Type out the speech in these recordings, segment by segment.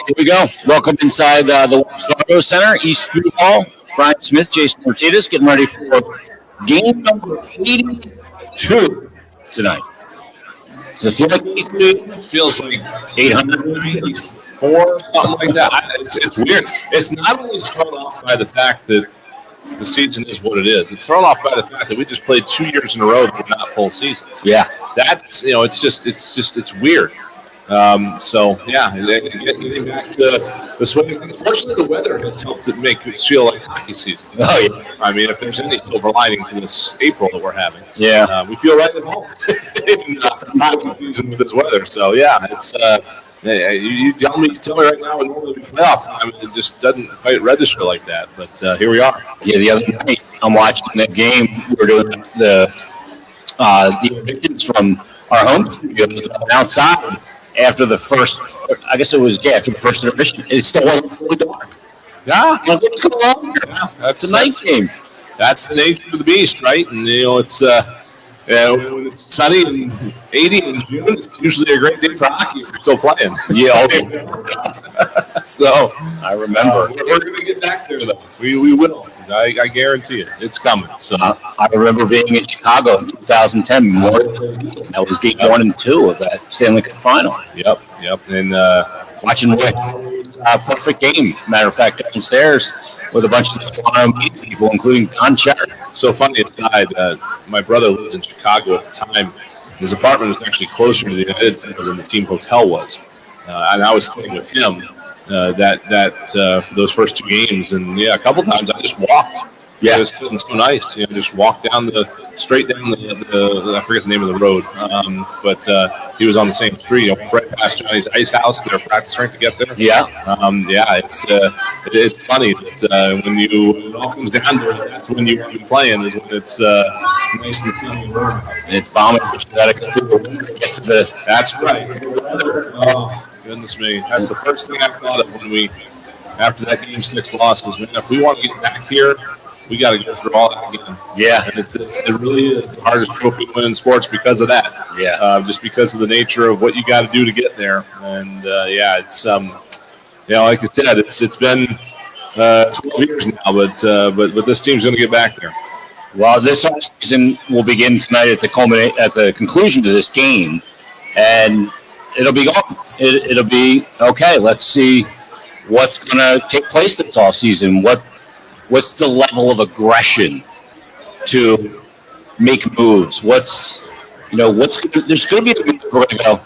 Here we go. Welcome inside the Wells Fargo Center, East Street Hall. Brian Smith, Jason Myrtetus, getting ready for game number 82 tonight. Does it feel like 82? It feels like 894, something like that. It's weird. It's not only thrown off by the fact that the season is what it is. It's thrown off by the fact that we just played 2 years in a row that were not full seasons. Yeah, that's it's weird. Getting back to the swing. Unfortunately, the weather has helped it make it feel like hockey season. Oh yeah. I mean, if there's any silver lining to this April that we're having, we feel right at home in hockey season with this weather. So yeah, it's. You tell me right now, it normally be playoff time, it just doesn't quite register like that. But here we are. Yeah, the other night I'm watching that game. We were doing the evictions from our home studios outside. After the first, I guess it was, after the first intermission, it still wasn't fully dark. Yeah. What's going on here? Yeah, It's a night game. That's the nature of the beast, right? And, it's when it's sunny and 80 in June, it's usually a great day for hockey if you're still playing. Yeah. So, I remember. We're going to get back there, though. We will. I guarantee it. It's coming. So I remember being in Chicago in 2010. That was game 1 and 2 of that Stanley Cup final. Yep. And watching a perfect game. Matter of fact, downstairs with a bunch of Toronto people, including Don Cherry. So funny aside, my brother lived in Chicago at the time. His apartment was actually closer to the United Center than the team hotel was, and I was staying with him. For those first 2 games, and a couple times I just walked. Yeah, it was so nice. Just walk straight down the I forget the name of the road, but he was on the same street. Right past Johnny's Ice House, their practice rink to get there. Yeah, it's funny that when it all comes down to it, that's when you're playing is when it's nice and sunny. It's bombing, but you gotta go through the winter to get to the. That's right. Goodness me. That's the first thing I thought of after that Game 6 loss was, man, if we want to get back here, we got to go through all that again. Yeah. And it really is the hardest trophy to win in sports because of that. Yeah. Just because of the nature of what you got to do to get there. And, it's, like I said, it's been 12 years now, but this team's going to get back there. Well, this season will begin tonight at the conclusion to this game, and it'll be gone. It'll be okay. Let's see what's going to take place this offseason. What's the level of aggression to make moves? There's going to be a move where we're going to go,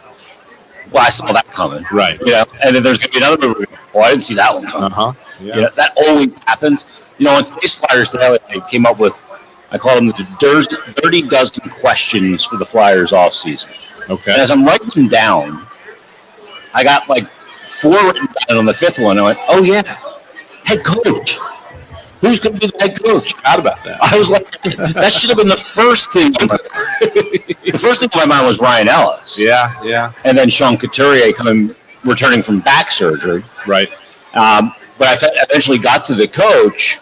well, I saw that coming. Right. And then there's going to be another move. Well, I didn't see that one coming. Yeah. That always happens. On today's Flyers Daily, I came up with, I call them the dirty dozen questions for the Flyers offseason. Okay. And as I'm writing them down, I got like 4 written down. On the 5th one, I went, oh, yeah, head coach. Who's going to be the head coach? Forgot about that. I was like, that should have been the first thing. The first thing in my mind was Ryan Ellis. Yeah. And then Sean Couturier returning from back surgery. Right. But I eventually got to the coach,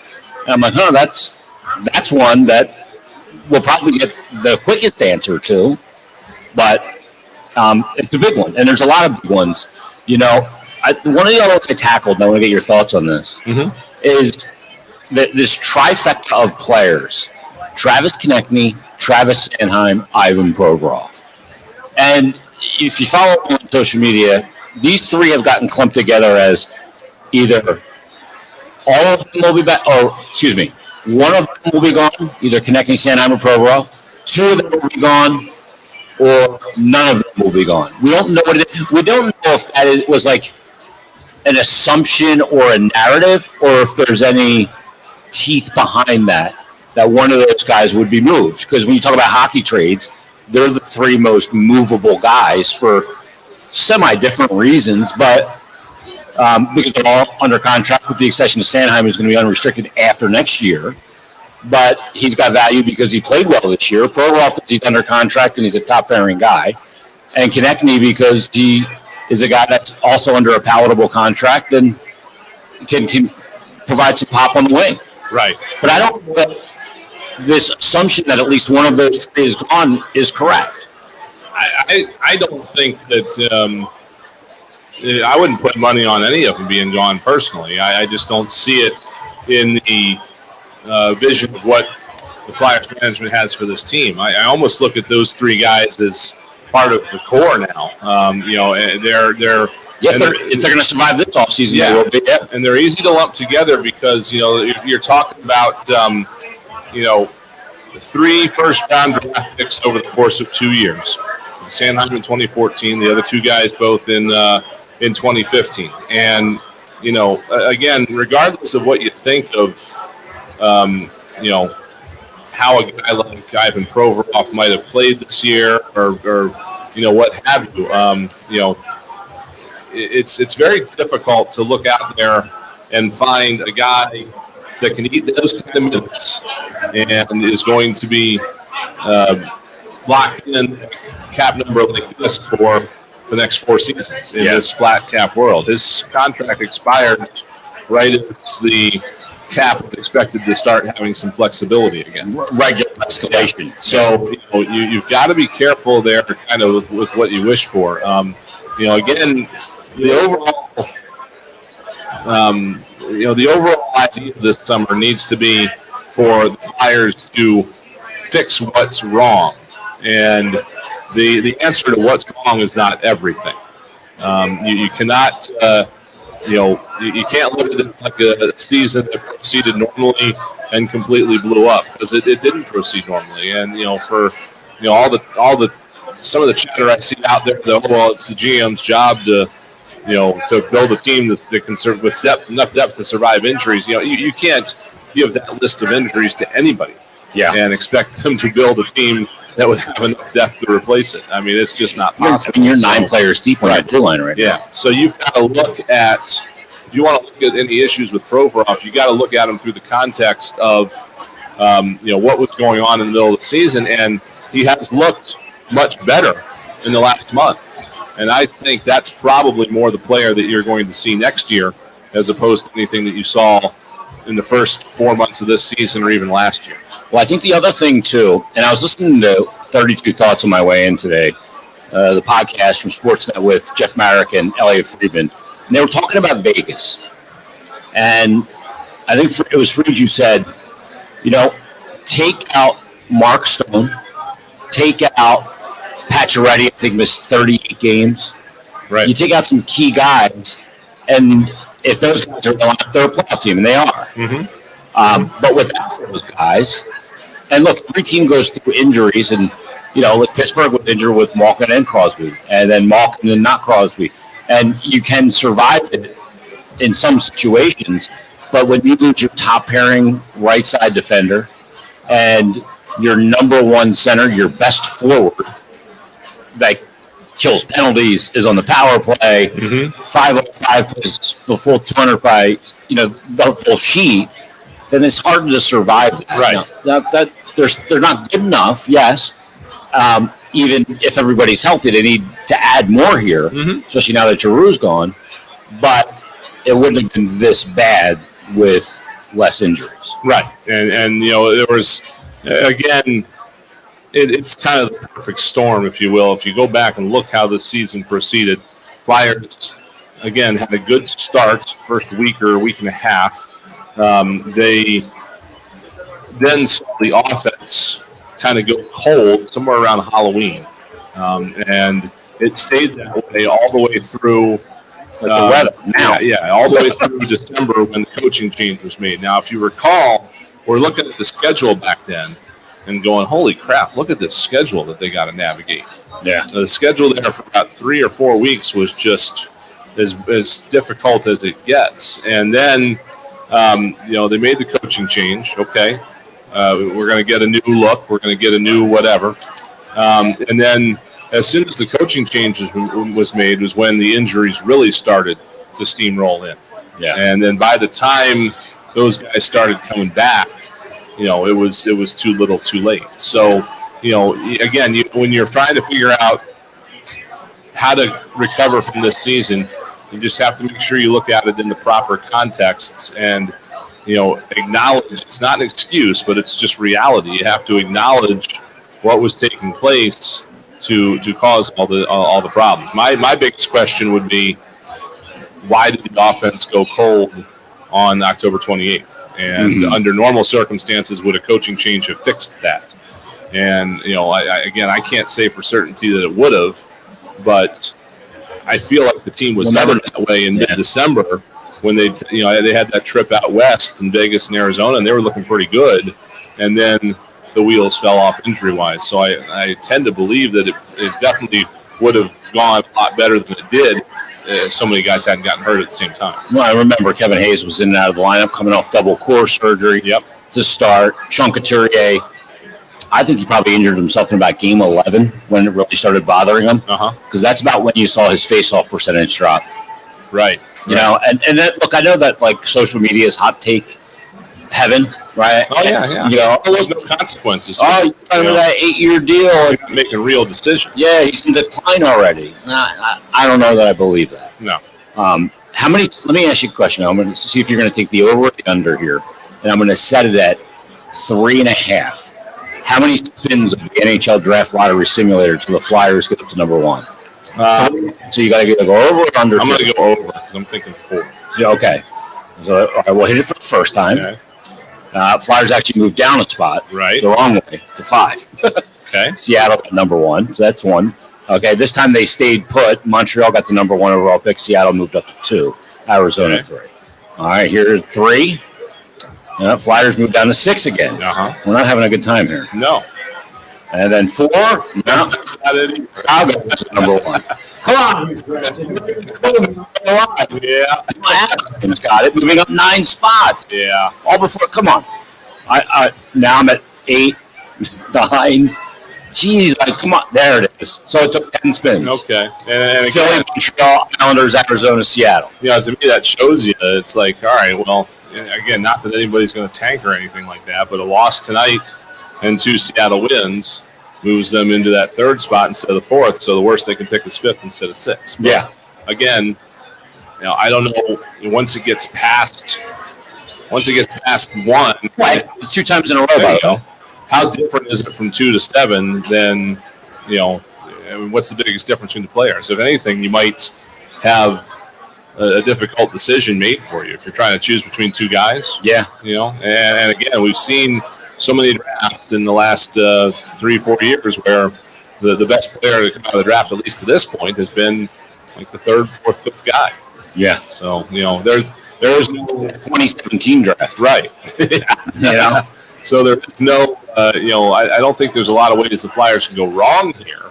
and I'm like, that's one that we'll probably get the quickest answer to. But it's a big one, and there's a lot of big ones. One of the other ones I tackled, and I want to get your thoughts on this, is this trifecta of players: Travis Konechny, Travis Sanheim, Ivan Provorov. And if you follow on social media, these 3 have gotten clumped together as either all of them will be back, one of them will be gone, either Konechny, Sanheim, or Provorov. 2 of them will be gone, or none of them will be gone. We don't know what it is. We don't know if that was like an assumption or a narrative, or if there's any teeth behind that one of those guys would be moved. Because when you talk about hockey trades, they're the 3 most movable guys for semi-different reasons, but because they're all under contract, with the exception of Sanheim, who's going to be unrestricted after next year. But he's got value because he played well this year. Provorov, because he's under contract and he's a top-pairing guy. And Konechny, because he is a guy that's also under a palatable contract and can provide some pop on the wing. Right. But I don't think that this assumption that at least one of those 3 is gone is correct. I don't think that I wouldn't put money on any of them being gone personally. I just don't see it in the vision of what the Flyers management has for this team. I almost look at those three guys as part of the core now. They're Yes, if they're going to survive this offseason, yeah, they will be. Yeah. And they're easy to lump together because you're talking about 3 first-round draft picks over the course of 2 years. Sanheim in 2014, the other two guys both in 2015. And again, regardless of what you think of, how a guy like Ivan Provorov might have played this year, or what have you, it's very difficult to look out there and find a guy that can eat those kind of minutes and is going to be locked in cap number like this for the next 4 seasons in this flat cap world. His contract expired right as the cap is expected to start having some flexibility again. Regular escalation. So you've got to be careful there, kind of with what you wish for. Again, the overall idea this summer needs to be for the Flyers to fix what's wrong, and the answer to what's wrong is not everything. You cannot. You can't look at it like a season that proceeded normally and completely blew up, because it didn't proceed normally. And for all the some of the chatter I see out there, though, it's the GM's job to build a team that can serve with enough depth to survive injuries. You can't give that list of injuries to anybody, and expect them to build a team that would have enough depth to replace it. I mean, it's just not possible. You're 9 players deep on that blue line right now. So you've got to look at, if you want to look at any issues with Provorov, you got to look at them through the context of, what was going on in the middle of the season, and he has looked much better in the last month. And I think that's probably more the player that you're going to see next year, as opposed to anything that you saw in the first 4 months of this season or even last year. Well, I think the other thing, too, and I was listening to 32 Thoughts on my way in today, the podcast from Sportsnet with Jeff Marek and Elliot Friedman, and they were talking about Vegas. And I think it was Fried who said, take out Mark Stone, take out Pacioretty, I think missed 38 games. Right. You take out some key guys, and if those guys are going, they're a playoff team, and they are. Mm-hmm. But without those guys, and look, every team goes through injuries, and like Pittsburgh was injured with Malkin and Crosby, and then Malkin and not Crosby, and you can survive it in some situations. But when you lose your top pairing right side defender and your number one center, your best forward, that kills penalties, is on the power play, 5-on-5 plays the full 200 by the full sheet, then it's hard to survive that. Right. That they're not good enough, yes. Even if everybody's healthy, they need to add more here, especially now that Giroux's gone. But it wouldn't have been this bad with less injuries. Right. And there was, again, it's kind of the perfect storm, if you will. If you go back and look how the season proceeded, Flyers, again, had a good start, first week or week and a half. They then saw the offense kind of go cold somewhere around Halloween. And it stayed that way all the way through the weather now. Yeah, all the way through December when the coaching change was made. Now, if you recall, we're looking at the schedule back then and going, holy crap, look at this schedule that they got to navigate. Yeah. The schedule there for about 3 or 4 weeks was just as difficult as it gets. And then, they made the coaching change. Okay. We're going to get a new look. We're going to get a new whatever. And then as soon as the coaching change was made was when the injuries really started to steamroll in. Yeah. And then by the time those guys started coming back, it was too little too late. So, again, when you're trying to figure out how to recover from this season, you just have to make sure you look at it in the proper contexts and, acknowledge it's not an excuse, but it's just reality. You have to acknowledge what was taking place to cause all the problems. My biggest question would be, why did the offense go cold on October 28th? And under normal circumstances, would a coaching change have fixed that? And, I can't say for certainty that it would have, but I feel like the team was never that way in mid-December when they had that trip out west in Vegas and Arizona, and they were looking pretty good. And then the wheels fell off injury-wise. So I tend to believe that it definitely would have gone a lot better than it did if so many guys hadn't gotten hurt at the same time. Well, I remember Kevin Hayes was in and out of the lineup coming off double core surgery to start. Sean Couturier, I think he probably injured himself in about game 11 when it really started bothering him. Because that's about when you saw his face-off percentage drop. Right. You know, and that, look, I know that like social media is hot take heaven, right? Oh, yeah. You know, there's no consequences. You're talking about that 8-year deal. You're not making real decisions. Yeah, he's in decline already. I don't know that I believe that. No. How many? Let me ask you a question. I'm going to see if you're going to take the over or the under here, and I'm going to set it at 3.5. How many spins of the NHL Draft Lottery Simulator till the Flyers get up to number 1? So you got to go over or under? I'm going to go over because I'm thinking 4. So, okay. So, all right, we'll hit it for the first time. Okay. Flyers actually moved down a spot. Right. The wrong way to 5. Okay. Seattle got number 1. So that's 1. Okay. This time they stayed put. Montreal got the number 1 overall pick. Seattle moved up to 2. Arizona 3. All right. Here's 3. Flyers moved down to 6 again. We're not having a good time here. No. And then 4. No. Chicago was number 1. Come on. Yeah. He's got it. Moving up 9 spots. Yeah. All before. Come on. Now I'm at 8, 9. Jeez. Come on. There it is. So it took 10 spins. Okay. And Philly, again, Montreal, Islanders, Arizona, Seattle. Yeah, to me that shows you it's like, all right, well, again, not that anybody's going to tank or anything like that, but a loss tonight and 2 Seattle wins moves them into that 3rd spot instead of the 4th. So the worst they can pick is 5th instead of 6th. But yeah. Again, I don't know. Once it gets past 1, Right. 2 times in a row. There you go. How different is it from 2 to 7? Then, what's the biggest difference between the players? If anything, you might have a difficult decision made for you if you're trying to choose between 2 guys. Yeah. And again, we've seen so many drafts in the last 3-4 years where the best player to come out of the draft, at least to this point, has been like the 3rd, 4th, 5th guy. Yeah. So, there's no 2017 draft. Right. So there's no, I don't think there's a lot of ways the Flyers can go wrong here.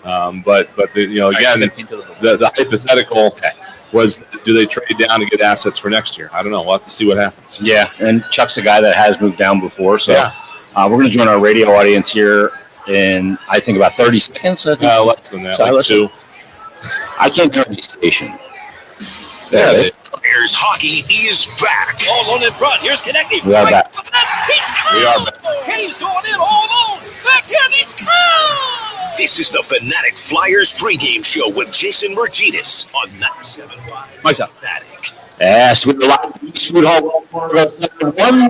But again, the hypothetical was, do they trade down to get assets for next year? I don't know. We'll have to see what happens. Yeah, and Chuck's a guy that has moved down before. So we're going to join our radio audience here in, I think, about 30 seconds. I think. Less than that, like 2. I can't hear the station. There it is. Flyers hockey is back. All on in front. Here's connecting. We are back. He's We are back. He's going in all alone. Backhand. He's come. This is the Fanatic Flyers pregame show with Jason Myrtetus on 97.5. Mike's up. Fanatic. Yes, with a lot of Eastwood Hall. One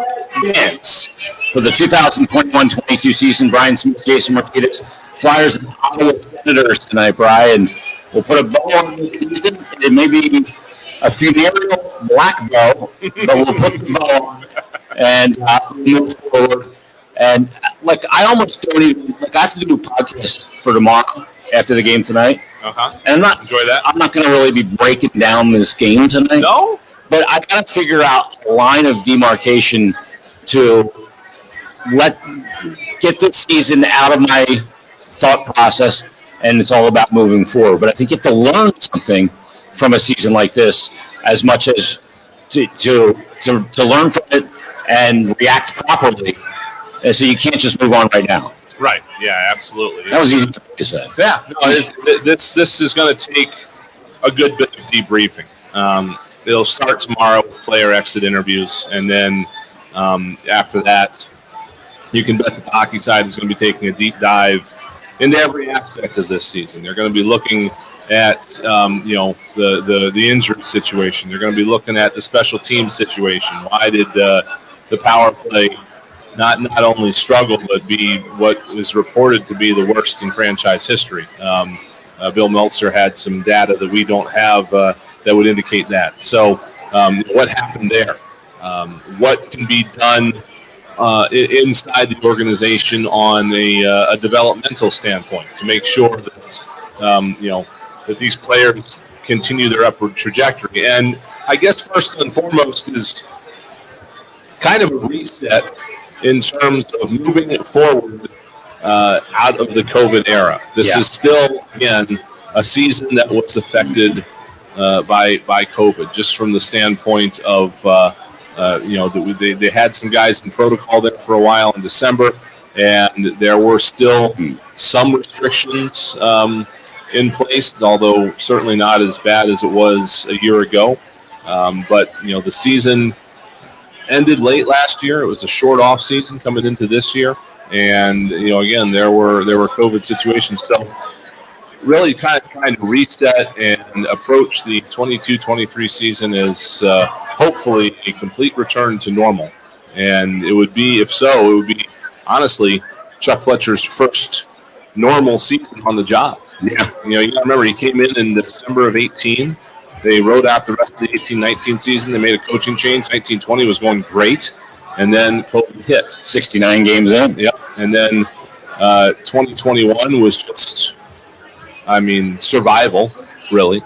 chance for the 2021-22 season. Brian Smith, Jason Myrtetus, Flyers and Ottawa Senators tonight, Brian. We'll put a bow on the season. It may be a funereal black bow, but we'll put the bow on and move forward. And I almost don't even I have to do a podcast for tomorrow after the game tonight. And Enjoy that. I'm not going to really be breaking down this game tonight. No, but I got to figure out a line of demarcation to get this season out of my thought process, and it's all about moving forward. But I think you have to learn something from a season like this, as much as to learn from it and react properly. And so you can't just move on right now. Right. Yeah, absolutely. That was easy to say. Yeah. No, this is going to take a good bit of debriefing. It'll start tomorrow with player exit interviews, and then after that, you can bet the hockey side is going to be taking a deep dive into every aspect of this season. They're going to be looking at the injury situation. They're going to be looking at the special team situation. Why did the power play not only struggle, but be what is reported to be the worst in franchise history? Bill Meltzer had some data that we don't have that that would indicate that. So what happened there? What can be done inside the organization on a developmental standpoint to make sure that that these players continue their upward trajectory. And I guess first and foremost is kind of a reset in terms of moving it forward out of the COVID era. This is still, again, a season that was affected by COVID, just from the standpoint of they had some guys in protocol there for a while in December, and there were still some restrictions in place, although certainly not as bad as it was a year ago. But the season ended late last year. It was a short off season coming into this year, and again there were COVID situations. So really kind of reset and approach the 22-23 season as hopefully a complete return to normal. And it would be, if so, it would be honestly Chuck Fletcher's first normal season on the job. Yeah. You got to remember, he came in December of 18. They rode out the rest of the 18-19 season. They made a coaching change. 19-20 was going great. And then COVID hit. 69 games in. Yep. And then 2021 was just, survival, really.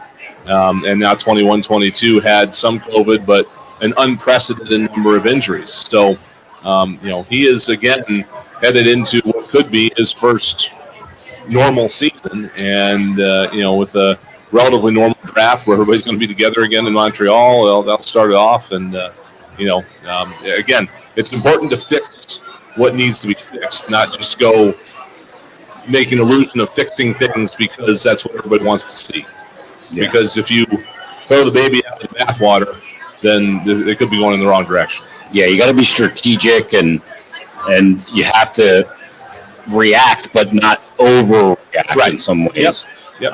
And now 21-22 had some COVID, but an unprecedented number of injuries. So, he is, again, headed into what could be his first normal season. And, with a relatively normal draft where everybody's going to be together again in Montreal, they'll start it off. And, again, it's important to fix what needs to be fixed, not just go make an illusion of fixing things because that's what everybody wants to see. Yeah. Because if you throw the baby out of the bathwater, then it could be going in the wrong direction. Yeah, you got to be strategic and you have to react, but not overreact in some ways. Yep.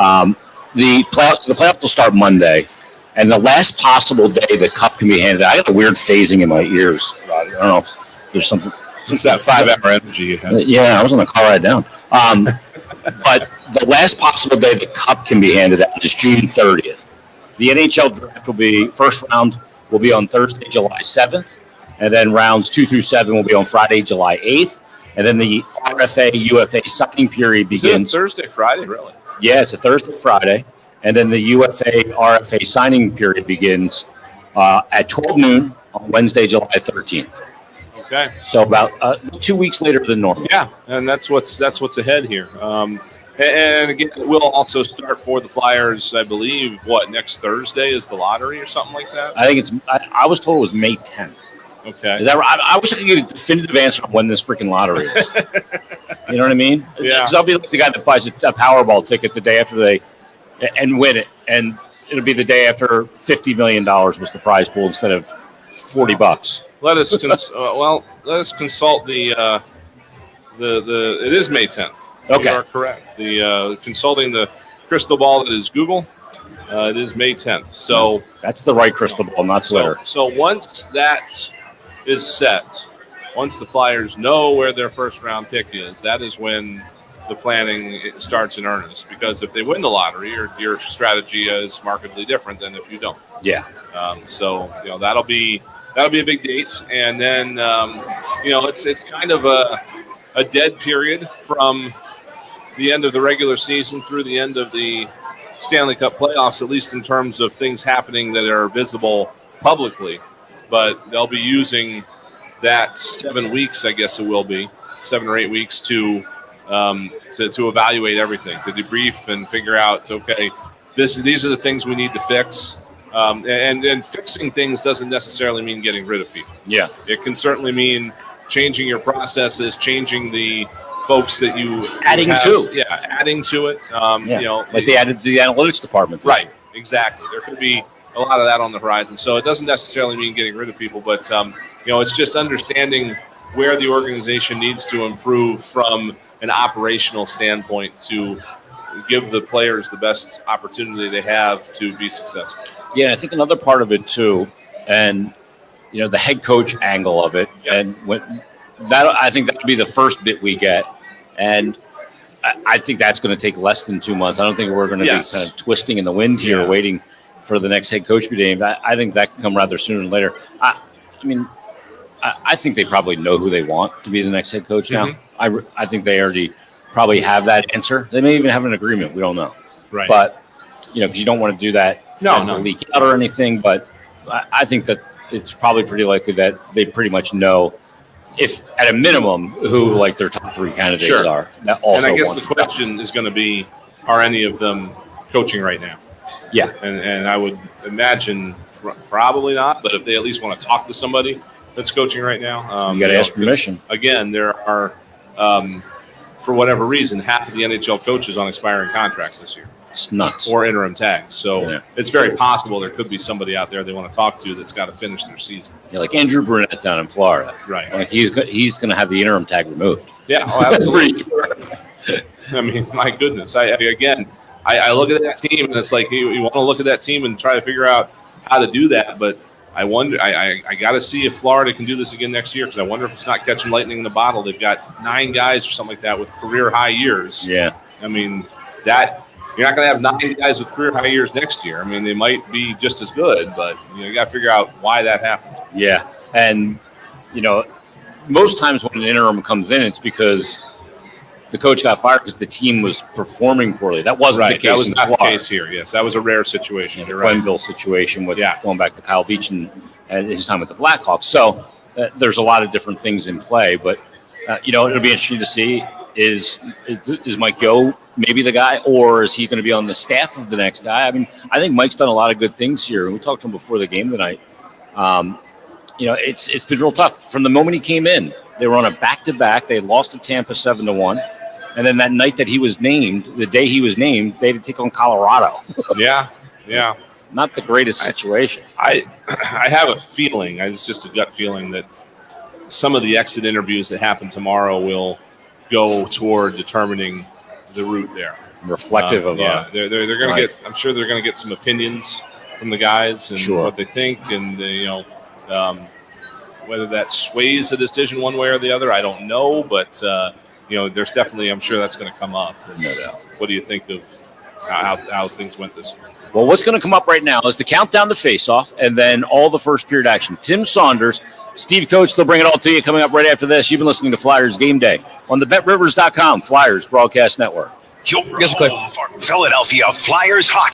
The playoffs will start Monday, and the last possible day the cup can be handed out. I got a weird phasing in my ears. I don't know if there's something. It's that 5-hour energy you have. Yeah, I was on the car ride down. But the last possible day the cup can be handed out is June 30th. The NHL draft first round will be on Thursday, July 7th, and then rounds 2 through 7 will be on Friday, July 8th, and then the RFA, UFA signing period begins. Is it Thursday, Friday, really? Yeah, it's a Thursday, Friday, and then the UFA, RFA signing period begins at 12 noon on Wednesday, July 13th. Okay. So about 2 weeks later than normal. Yeah, and that's what's ahead here. And again, it will also start for the Flyers, I believe, next Thursday is the lottery or something like that? I think I was told it was May 10th. Okay. Is that right? I wish I could get a definitive answer on when this freaking lottery is. You know what I mean? Yeah. Because I'll be like the guy that buys a Powerball ticket the day after and win it. And it'll be the day after $50 million was the prize pool instead of $40. Let us consult the it is May 10th. Okay. You are correct. The consulting the crystal ball that is Google, it is May 10th. So that's the right crystal ball, not Twitter. So once that is set, once the Flyers know where their first round pick is, that is when the planning starts in earnest. Because if they win the lottery, your strategy is markedly different than if you don't. Yeah. So that'll be a big date, and then it's kind of a dead period from the end of the regular season through the end of the Stanley Cup playoffs, at least in terms of things happening that are visible publicly. But they'll be using that 7 weeks, I guess it will be 7 or 8 weeks to evaluate everything, to debrief and figure out, okay, these are the things we need to fix. And fixing things doesn't necessarily mean getting rid of people. Yeah. It can certainly mean changing your processes, changing the folks that you adding have, to. Yeah, adding to it. Like they added to the analytics department. Right, exactly. There could be a lot of that on the horizon. So it doesn't necessarily mean getting rid of people, but it's just understanding where the organization needs to improve from an operational standpoint to give the players the best opportunity they have to be successful. Yeah, I think another part of it too, and the head coach angle of it, and I think that would be the first bit we get, and I think that's going to take less than 2 months. I don't think we're going to be kind of twisting in the wind here, waiting for the next head coach to be named, I think that could come rather sooner than later. I think they probably know who they want to be the next head coach now. I think they already probably have that answer. They may even have an agreement. We don't know. Right. But, because you don't want to do that to leak out or anything. But I think that it's probably pretty likely that they pretty much know, if at a minimum, who like their top 3 candidates are. That also and I guess the question is going to be, are any of them coaching right now? Yeah. And I would imagine probably not, but if they at least want to talk to somebody that's coaching right now. You got to ask permission. Again, there are, for whatever reason, half of the NHL coaches on expiring contracts this year. It's nuts. Or interim tags. So it's very possible there could be somebody out there they want to talk to that's got to finish their season. Yeah, like Andrew Brunette down in Florida. Right. Like he's going to have the interim tag removed. Yeah, absolutely. I mean, my goodness. I look at that team, and it's like you want to look at that team and try to figure out how to do that. But I wonder, I got to see if Florida can do this again next year, because I wonder if it's not catching lightning in the bottle. They've got 9 guys or something like that with career high years. Yeah. I mean, that you're not going to have 9 guys with career high years next year. I mean, they might be just as good, but you got to figure out why that happened. Yeah. And, most times when an interim comes in, it's because the coach got fired because the team was performing poorly. That wasn't the case. That was not the case here. Yes, that was a rare situation. The Quenneville situation with going back to Kyle Beach and his time with the Blackhawks. So there's a lot of different things in play. But, it'll be interesting to see, is Mike Yeo maybe the guy, or is he going to be on the staff of the next guy? I mean, I think Mike's done a lot of good things here. We talked to him before the game tonight. It's been real tough. From the moment he came in, they were on a back-to-back. They had lost to Tampa 7-1. And then that night that he was named, the day he was named, they had to take on Colorado. Yeah. Not the greatest situation. I have a feeling, it's just a gut feeling, that some of the exit interviews that happen tomorrow will go toward determining the route there. Reflective of they're going to get. I'm sure they're going to get some opinions from the guys and what they think, and whether that sways the decision one way or the other, I don't know. But there's definitely, I'm sure that's going to come up. What do you think of how things went this year? Well, what's going to come up right now is the countdown to face-off, and then all the first period action. Tim Saunders, Steve Coates, they'll bring it all to you coming up right after this. You've been listening to Flyers Game Day on the BetRivers.com Flyers Broadcast Network. Your home for Philadelphia Flyers hockey.